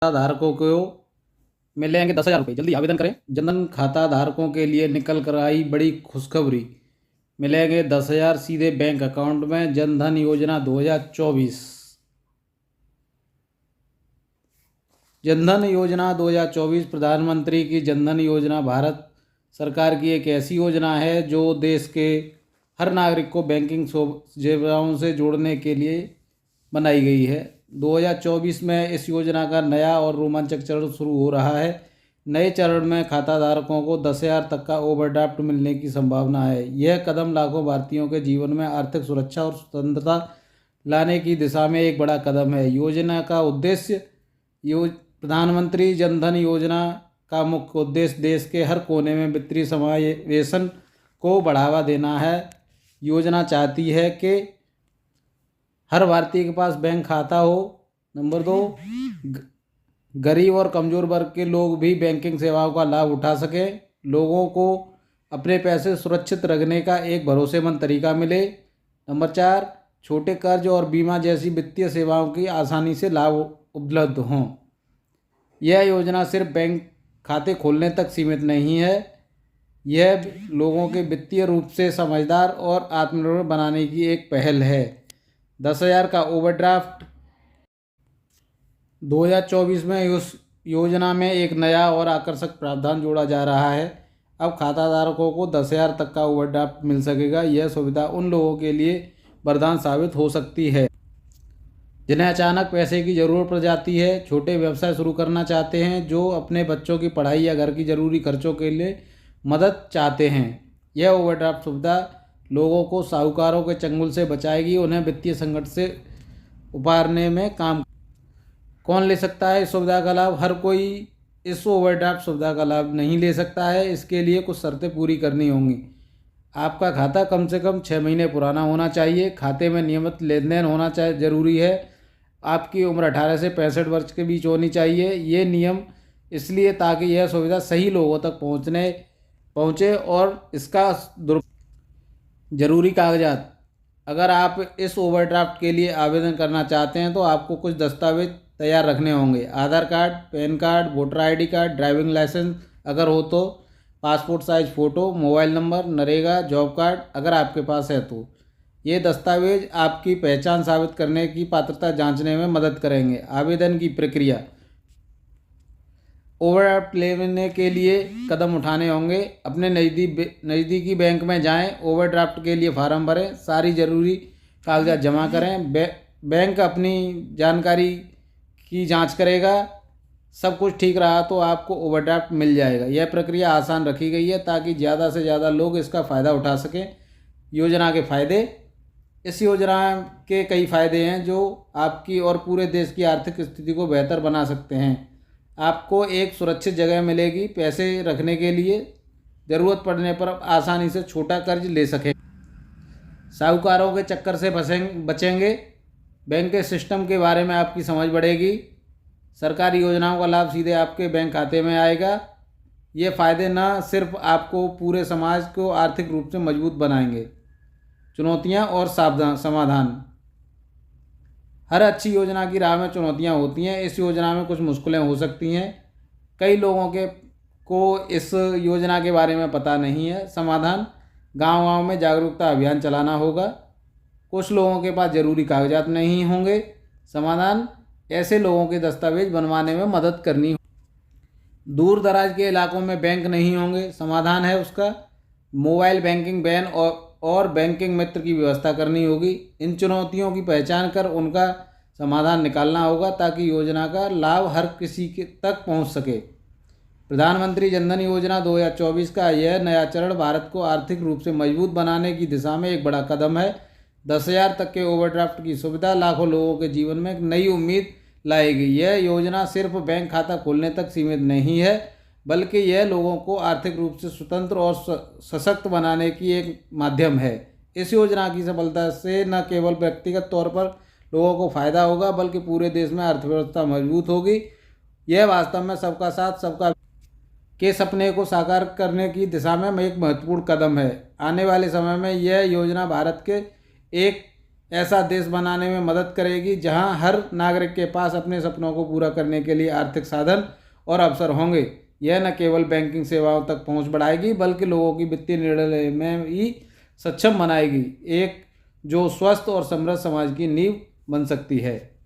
धारकों को मिलेंगे 10,000 रुपये। जल्दी आवेदन करें। जनधन खाता धारकों के लिए निकल कर आई बड़ी खुशखबरी, मिलेंगे 10,000 सीधे बैंक अकाउंट में। जनधन योजना 2024। जनधन योजना 2024 प्रधानमंत्री की जनधन योजना भारत सरकार की एक ऐसी योजना है जो देश के हर नागरिक को बैंकिंग सेवाओं से जोड़ने के लिए बनाई गई है। 2024 में इस योजना का नया और रोमांचक चरण शुरू हो रहा है। नए चरण में खाताधारकों को 10,000 तक का ओवरड्राफ्ट मिलने की संभावना है। यह कदम लाखों भारतीयों के जीवन में आर्थिक सुरक्षा और स्वतंत्रता लाने की दिशा में एक बड़ा कदम है। योजना का उद्देश्य प्रधानमंत्री जनधन योजना का मुख्य उद्देश्य देश के हर कोने में वित्तीय समावेशन को बढ़ावा देना है। योजना चाहती है कि हर भारतीय के पास बैंक खाता हो। नंबर 2, गरीब और कमज़ोर वर्ग के लोग भी बैंकिंग सेवाओं का लाभ उठा सकें। लोगों को अपने पैसे सुरक्षित रखने का एक भरोसेमंद तरीका मिले। नंबर 4, छोटे कर्ज और बीमा जैसी वित्तीय सेवाओं की आसानी से लाभ उपलब्ध हों। यह योजना सिर्फ बैंक खाते खोलने तक सीमित नहीं है, यह लोगों के वित्तीय रूप से समझदार और आत्मनिर्भर बनाने की एक पहल है। 10,000 का ओवरड्राफ्ट 2024 में उस योजना में एक नया और आकर्षक प्रावधान जोड़ा जा रहा है। अब खाताधारकों को 10,000 तक का ओवरड्राफ्ट मिल सकेगा। यह सुविधा उन लोगों के लिए वरदान साबित हो सकती है जिन्हें अचानक पैसे की ज़रूरत पड़ जाती है, छोटे व्यवसाय शुरू करना चाहते हैं, जो अपने बच्चों की पढ़ाई या घर की ज़रूरी खर्चों के लिए मदद चाहते हैं। यह ओवरड्राफ्ट सुविधा लोगों को साहूकारों के चंगुल से बचाएगी, उन्हें वित्तीय संकट से उबारने में काम। कौन ले सकता है इस सुविधा का लाभ? हर कोई इस ओवरड्राफ्ट सुविधा का लाभ नहीं ले सकता है। इसके लिए कुछ शर्तें पूरी करनी होंगी। आपका खाता कम से कम 6 महीने पुराना होना चाहिए। खाते में नियमित लेन देन होना जरूरी है। आपकी उम्र 18 से 65 वर्ष के बीच होनी चाहिए। ये नियम इसलिए ताकि यह सुविधा सही लोगों तक पहुँचे और इसका जरूरी कागजात। अगर आप इस ओवरड्राफ्ट के लिए आवेदन करना चाहते हैं तो आपको कुछ दस्तावेज तैयार रखने होंगे। Aadhaar card, PAN card, voter ID card, driving licence अगर हो तो, passport size photo, mobile number, NREGA job card अगर आपके पास है तो। ये दस्तावेज आपकी पहचान साबित करने की पात्रता जांचने में मदद करेंगे। आवेदन की प्रक्रिया। ओवरड्राफ्ट लेने के लिए कदम उठाने होंगे। अपने नज़दीकी बैंक में जाएं, ओवरड्राफ्ट के लिए फार्म भरें, सारी ज़रूरी कागजात जमा करें। बैंक अपनी जानकारी की जांच करेगा। सब कुछ ठीक रहा तो आपको ओवरड्राफ्ट मिल जाएगा। यह प्रक्रिया आसान रखी गई है ताकि ज़्यादा से ज़्यादा लोग इसका फ़ायदा उठा सकें। योजना के फ़ायदे। इस योजना के कई फ़ायदे हैं जो आपकी और पूरे देश की आर्थिक स्थिति को बेहतर बना सकते हैं। आपको एक सुरक्षित जगह मिलेगी पैसे रखने के लिए। ज़रूरत पड़ने पर आसानी से छोटा कर्ज ले सकें। साहूकारों के चक्कर से बचेंगे। बैंक के सिस्टम के बारे में आपकी समझ बढ़ेगी। सरकारी योजनाओं का लाभ सीधे आपके बैंक खाते में आएगा। ये फ़ायदे न सिर्फ आपको, पूरे समाज को आर्थिक रूप से मजबूत बनाएंगे। चुनौतियां और समाधान। हर अच्छी योजना की राह में चुनौतियां होती हैं। इस योजना में कुछ मुश्किलें हो सकती हैं। कई लोगों को इस योजना के बारे में पता नहीं है। समाधान। गांव-गांव में जागरूकता अभियान चलाना होगा। कुछ लोगों के पास ज़रूरी कागजात नहीं होंगे। समाधान। ऐसे लोगों के दस्तावेज बनवाने में मदद करनी होगी। दूर दराज के इलाकों में बैंक नहीं होंगे। समाधान है उसका, मोबाइल बैंकिंग बैन और बैंकिंग मित्र की व्यवस्था करनी होगी। इन चुनौतियों की पहचान कर उनका समाधान निकालना होगा ताकि योजना का लाभ हर किसी के तक पहुंच सके। प्रधानमंत्री जनधन योजना 2024 का यह नया चरण भारत को आर्थिक रूप से मजबूत बनाने की दिशा में एक बड़ा कदम है। 10,000 तक के ओवरड्राफ्ट की सुविधा लाखों लोगों के जीवन में एक नई उम्मीद लाएगी। यह योजना सिर्फ बैंक खाता खोलने तक सीमित नहीं है, बल्कि यह लोगों को आर्थिक रूप से स्वतंत्र और सशक्त बनाने की एक माध्यम है। इस योजना की सफलता से न केवल व्यक्तिगत तौर पर लोगों को फ़ायदा होगा, बल्कि पूरे देश में अर्थव्यवस्था मजबूत होगी। यह वास्तव में सबका साथ सबका के सपने को साकार करने की दिशा में एक महत्वपूर्ण कदम है। आने वाले समय में यह योजना भारत के एक ऐसा देश बनाने में मदद करेगी जहां हर नागरिक के पास अपने सपनों को पूरा करने के लिए आर्थिक साधन और अवसर होंगे। यह न केवल बैंकिंग सेवाओं तक पहुंच बढ़ाएगी बल्कि लोगों की वित्तीय निर्णय में भी सक्षम बनाएगी, एक जो स्वस्थ और समृद्ध समाज की नींव बन सकती है।